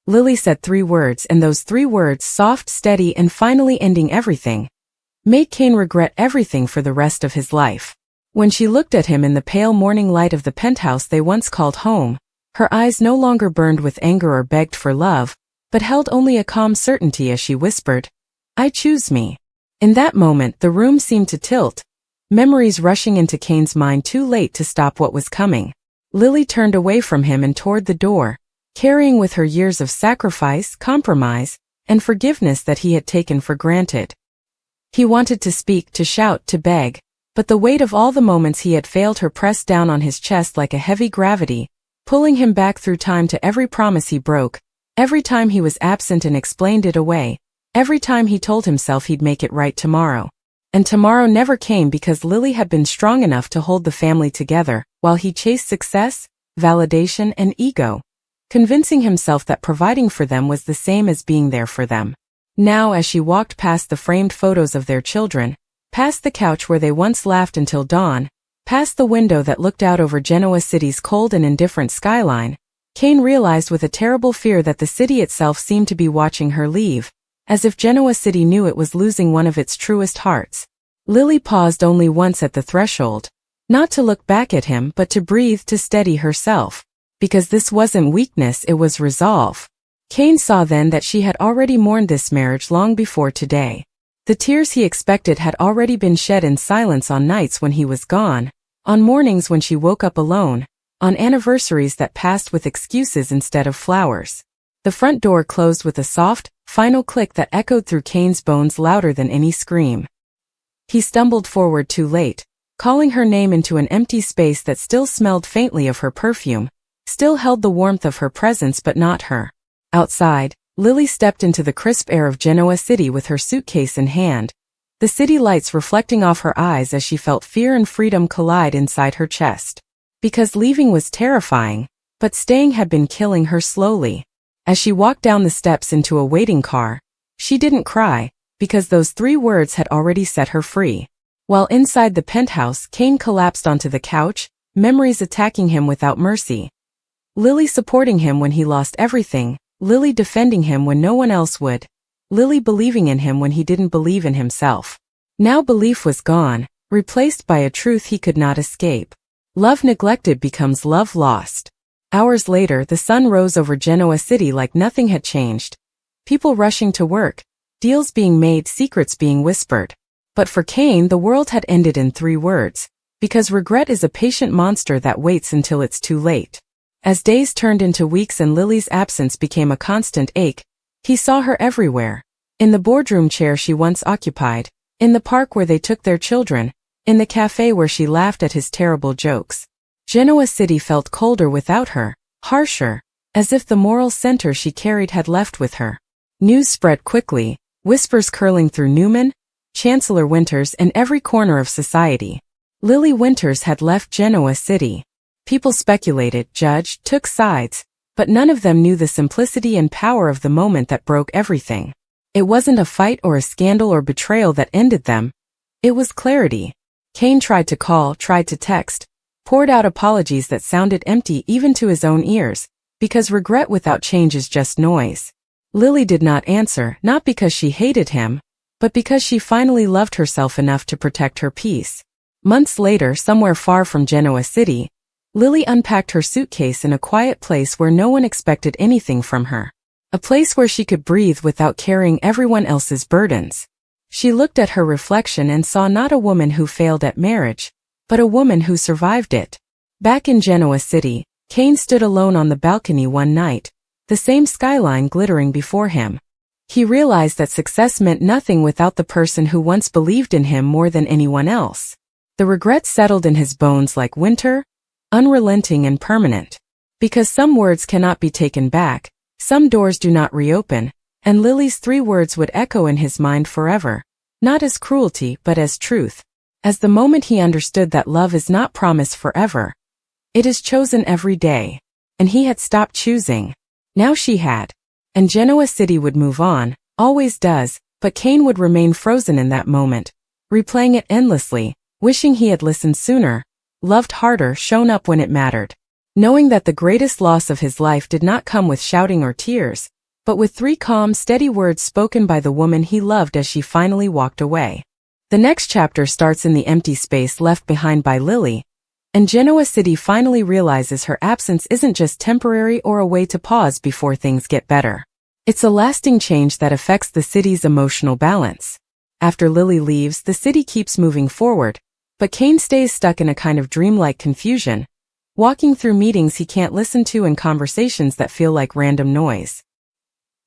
Lily said 3 words, and those 3 words, soft, steady, and finally ending everything, made Kane regret everything for the rest of his life. When she looked at him in the pale morning light of the penthouse they once called home, her eyes no longer burned with anger or begged for love, but held only a calm certainty as she whispered, "I choose me." In that moment the room seemed to tilt, memories rushing into Kane's mind too late to stop what was coming. Lily turned away from him and toward the door, carrying with her years of sacrifice, compromise, and forgiveness that he had taken for granted. He wanted to speak, to shout, to beg, but the weight of all the moments he had failed her pressed down on his chest like a heavy gravity, pulling him back through time to every promise he broke, every time he was absent and explained it away, every time he told himself he'd make it right tomorrow. And tomorrow never came because Lily had been strong enough to hold the family together, while he chased success, validation, and ego, convincing himself that providing for them was the same as being there for them. Now as she walked past the framed photos of their children, past the couch where they once laughed until dawn, past the window that looked out over Genoa City's cold and indifferent skyline, Kane realized with a terrible fear that the city itself seemed to be watching her leave, as if Genoa City knew it was losing one of its truest hearts. Lily paused only once at the threshold, not to look back at him but to breathe, to steady herself, because this wasn't weakness, it was resolve. Kane saw then that she had already mourned this marriage long before today. The tears he expected had already been shed in silence on nights when he was gone, on mornings when she woke up alone, on anniversaries that passed with excuses instead of flowers. The front door closed with a soft, final click that echoed through Kane's bones louder than any scream. He stumbled forward too late, calling her name into an empty space that still smelled faintly of her perfume, still held the warmth of her presence but not her. Outside, Lily stepped into the crisp air of Genoa City with her suitcase in hand, the city lights reflecting off her eyes as she felt fear and freedom collide inside her chest. Because leaving was terrifying, but staying had been killing her slowly. As she walked down the steps into a waiting car, she didn't cry, because those 3 words had already set her free. While inside the penthouse, Kane collapsed onto the couch, memories attacking him without mercy. Lily supporting him when he lost everything, Lily defending him when no one else would, Lily believing in him when he didn't believe in himself. Now belief was gone, replaced by a truth he could not escape. Love neglected becomes love lost. Hours later the sun rose over Genoa City like nothing had changed. People rushing to work, deals being made, secrets being whispered. But for Kane the world had ended in 3 words, because regret is a patient monster that waits until it's too late. As days turned into weeks and Lily's absence became a constant ache, he saw her everywhere. In the boardroom chair she once occupied, in the park where they took their children, in the cafe where she laughed at his terrible jokes. Genoa City felt colder without her, harsher, as if the moral center she carried had left with her. News spread quickly, whispers curling through Newman, Chancellor Winters, and every corner of society. Lily Winters had left Genoa City. People speculated, judged, took sides, but none of them knew the simplicity and power of the moment that broke everything. It wasn't a fight or a scandal or betrayal that ended them. It was clarity. Kane tried to call, tried to text, poured out apologies that sounded empty even to his own ears, because regret without change is just noise. Lily did not answer, not because she hated him, but because she finally loved herself enough to protect her peace. Months later, somewhere far from Genoa City, Lily unpacked her suitcase in a quiet place where no one expected anything from her. A place where she could breathe without carrying everyone else's burdens. She looked at her reflection and saw not a woman who failed at marriage, but a woman who survived it. Back in Genoa City, Kane stood alone on the balcony one night, the same skyline glittering before him. He realized that success meant nothing without the person who once believed in him more than anyone else. The regret settled in his bones like winter, unrelenting and permanent. Because some words cannot be taken back, some doors do not reopen, and Lily's 3 words would echo in his mind forever, not as cruelty but as truth. As the moment he understood that love is not promised forever. It is chosen every day. And he had stopped choosing. Now she had. And Genoa City would move on, always does, but Kane would remain frozen in that moment, replaying it endlessly, wishing he had listened sooner, loved harder, shown up when it mattered. Knowing that the greatest loss of his life did not come with shouting or tears, but with 3 calm, steady words spoken by the woman he loved as she finally walked away. The next chapter starts in the empty space left behind by Lily, and Genoa City finally realizes her absence isn't just temporary or a way to pause before things get better. It's a lasting change that affects the city's emotional balance. After Lily leaves, the city keeps moving forward, but Kane stays stuck in a kind of dreamlike confusion, walking through meetings he can't listen to and conversations that feel like random noise.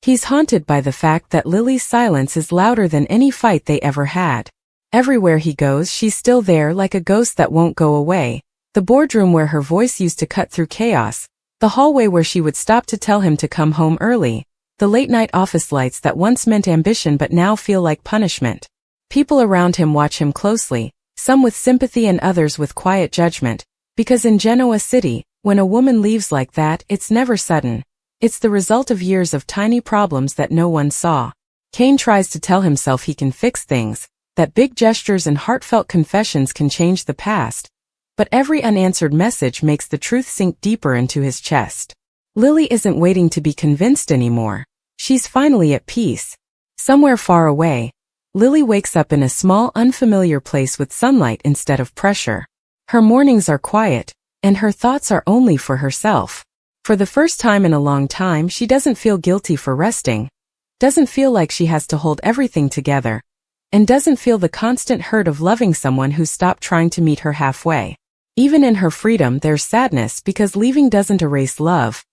He's haunted by the fact that Lily's silence is louder than any fight they ever had. Everywhere he goes, she's still there like a ghost that won't go away. The boardroom where her voice used to cut through chaos, the hallway where she would stop to tell him to come home early, the late-night office lights that once meant ambition but now feel like punishment. People around him watch him closely, some with sympathy and others with quiet judgment, because in Genoa City, when a woman leaves like that, it's never sudden. It's the result of years of tiny problems that no one saw. Kane tries to tell himself he can fix things, that big gestures and heartfelt confessions can change the past, but every unanswered message makes the truth sink deeper into his chest. Lily isn't waiting to be convinced anymore. She's finally at peace. Somewhere far away, Lily wakes up in a small, unfamiliar place with sunlight instead of pressure. Her mornings are quiet, and her thoughts are only for herself. For the first time in a long time, she doesn't feel guilty for resting, doesn't feel like she has to hold everything together, and doesn't feel the constant hurt of loving someone who stopped trying to meet her halfway. Even in her freedom, there's sadness because leaving doesn't erase love.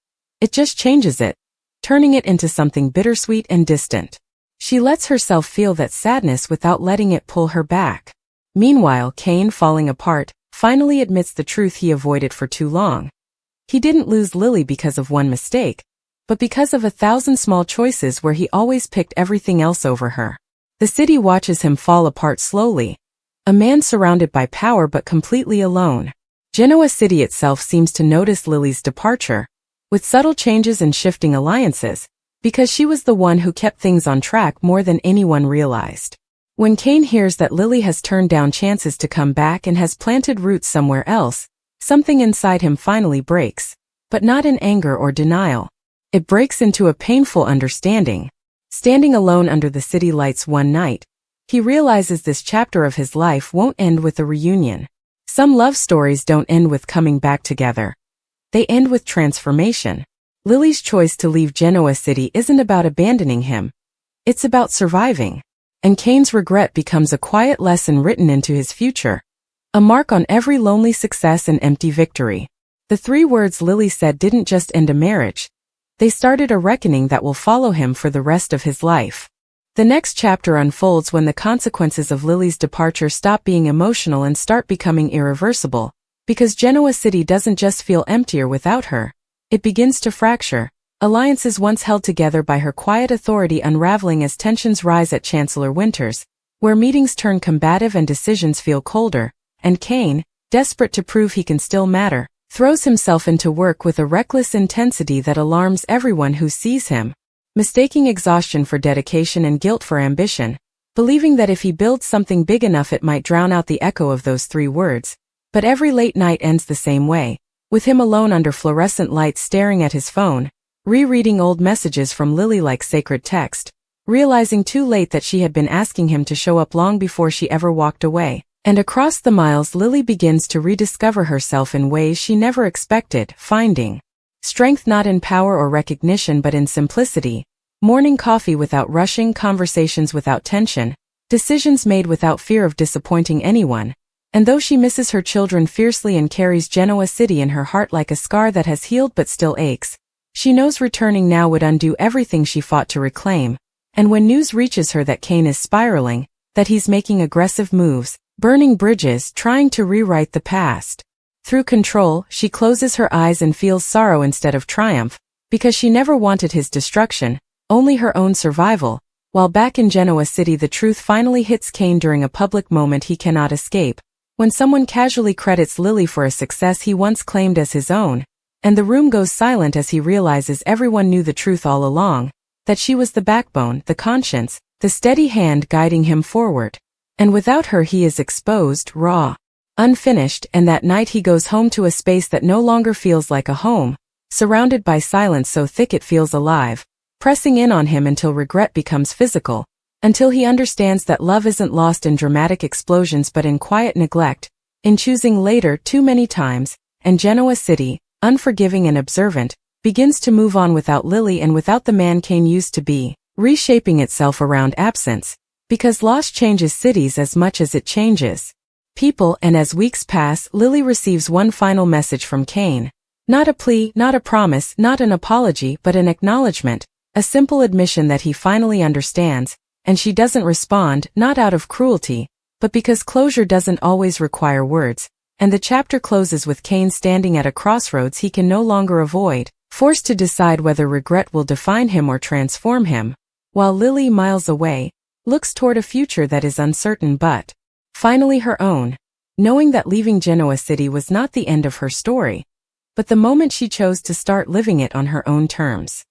It just changes it, turning it into something bittersweet and distant. She lets herself feel that sadness without letting it pull her back. Meanwhile, Kane, falling apart, finally admits the truth he avoided for too long. He didn't lose Lily because of one mistake, but because of 1,000 small choices where he always picked everything else over her. The city watches him fall apart slowly, a man surrounded by power but completely alone. Genoa City itself seems to notice Lily's departure, with subtle changes and shifting alliances, because she was the one who kept things on track more than anyone realized. When Kane hears that Lily has turned down chances to come back and has planted roots somewhere else, something inside him finally breaks, but not in anger or denial. It breaks into a painful understanding. Standing alone under the city lights one night, he realizes this chapter of his life won't end with a reunion. Some love stories don't end with coming back together. They end with transformation. Lily's choice to leave Genoa City isn't about abandoning him. It's about surviving. And Kane's regret becomes a quiet lesson written into his future, a mark on every lonely success and empty victory. The 3 words Lily said didn't just end a marriage. They started a reckoning that will follow him for the rest of his life. The next chapter unfolds when the consequences of Lily's departure stop being emotional and start becoming irreversible, because Genoa City doesn't just feel emptier without her. It begins to fracture, alliances once held together by her quiet authority unraveling as tensions rise at Chancellor Winters, where meetings turn combative and decisions feel colder, and Kane, desperate to prove he can still matter, throws himself into work with a reckless intensity that alarms everyone who sees him. Mistaking exhaustion for dedication and guilt for ambition, believing that if he builds something big enough it might drown out the echo of those 3 words. But every late night ends the same way, with him alone under fluorescent lights staring at his phone, rereading old messages from Lily like sacred text, realizing too late that she had been asking him to show up long before she ever walked away. And across the miles, Lily begins to rediscover herself in ways she never expected, finding strength not in power or recognition but in simplicity, morning coffee without rushing, conversations without tension, decisions made without fear of disappointing anyone. And though she misses her children fiercely and carries Genoa City in her heart like a scar that has healed but still aches, she knows returning now would undo everything she fought to reclaim. And when news reaches her that Kane is spiraling, that he's making aggressive moves, burning bridges, trying to rewrite the past, through control, she closes her eyes and feels sorrow instead of triumph, because she never wanted his destruction, only her own survival. While back in Genoa City, the truth finally hits Kane during a public moment he cannot escape, when someone casually credits Lily for a success he once claimed as his own, and the room goes silent as he realizes everyone knew the truth all along, that she was the backbone, the conscience, the steady hand guiding him forward. And without her he is exposed, raw, unfinished, and that night he goes home to a space that no longer feels like a home, surrounded by silence so thick it feels alive, pressing in on him until regret becomes physical, until he understands that love isn't lost in dramatic explosions but in quiet neglect, in choosing later too many times, and Genoa City, unforgiving and observant, begins to move on without Lily and without the man Kane used to be, reshaping itself around absence, because loss changes cities as much as it changes people. And as weeks pass, Lily receives one final message from Kane. Not a plea, not a promise, not an apology, but an acknowledgement, a simple admission that he finally understands, and she doesn't respond, not out of cruelty, but because closure doesn't always require words, and the chapter closes with Kane standing at a crossroads he can no longer avoid, forced to decide whether regret will define him or transform him, while Lily, miles away, looks toward a future that is uncertain but finally her own, knowing that leaving Genoa City was not the end of her story, but the moment she chose to start living it on her own terms.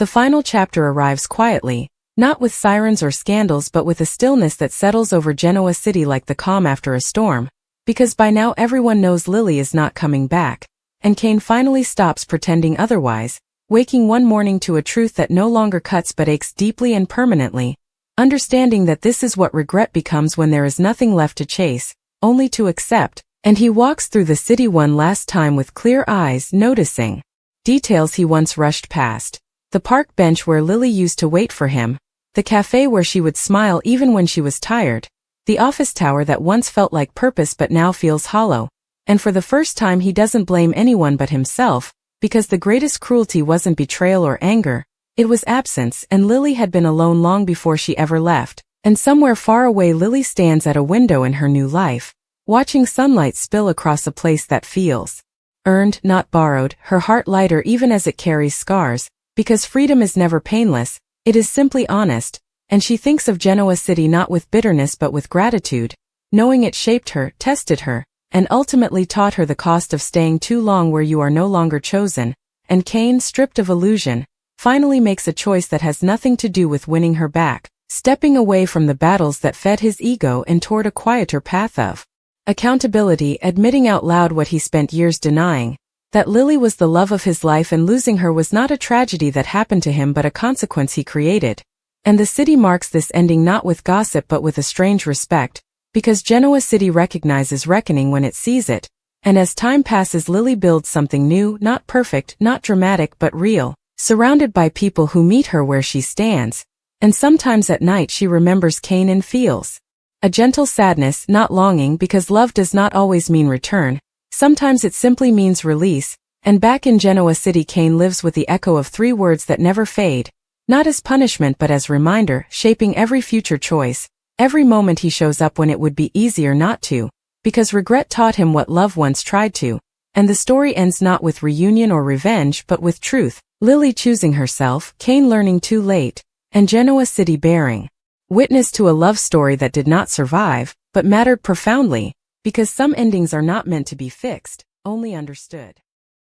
The final chapter arrives quietly, not with sirens or scandals but with a stillness that settles over Genoa City like the calm after a storm, because by now everyone knows Lily is not coming back, and Kane finally stops pretending otherwise, waking one morning to a truth that no longer cuts but aches deeply and permanently, understanding that this is what regret becomes when there is nothing left to chase, only to accept, and he walks through the city one last time with clear eyes, noticing details he once rushed past. The park bench where Lily used to wait for him, the cafe where she would smile even when she was tired, the office tower that once felt like purpose but now feels hollow, and for the first time he doesn't blame anyone but himself, because the greatest cruelty wasn't betrayal or anger, it was absence, and Lily had been alone long before she ever left, and somewhere far away Lily stands at a window in her new life, watching sunlight spill across a place that feels earned, not borrowed, her heart lighter even as it carries scars, because freedom is never painless, it is simply honest, and she thinks of Genoa City not with bitterness but with gratitude, knowing it shaped her, tested her, and ultimately taught her the cost of staying too long where you are no longer chosen, and Kane, stripped of illusion, finally makes a choice that has nothing to do with winning her back, stepping away from the battles that fed his ego and toward a quieter path of accountability, admitting out loud what he spent years denying, that Lily was the love of his life and losing her was not a tragedy that happened to him but a consequence he created. And the city marks this ending not with gossip but with a strange respect, because Genoa City recognizes reckoning when it sees it, and as time passes Lily builds something new, not perfect, not dramatic but real, surrounded by people who meet her where she stands, and sometimes at night she remembers Kane and feels a gentle sadness, not longing, because love does not always mean return, sometimes it simply means release, and back in Genoa City Kane lives with the echo of three words that never fade, not as punishment but as reminder, shaping every future choice, every moment he shows up when it would be easier not to, because regret taught him what love once tried to, and the story ends not with reunion or revenge but with truth, Lily choosing herself, Kane learning too late, and Genoa City bearing witness to a love story that did not survive, but mattered profoundly, because some endings are not meant to be fixed, only understood.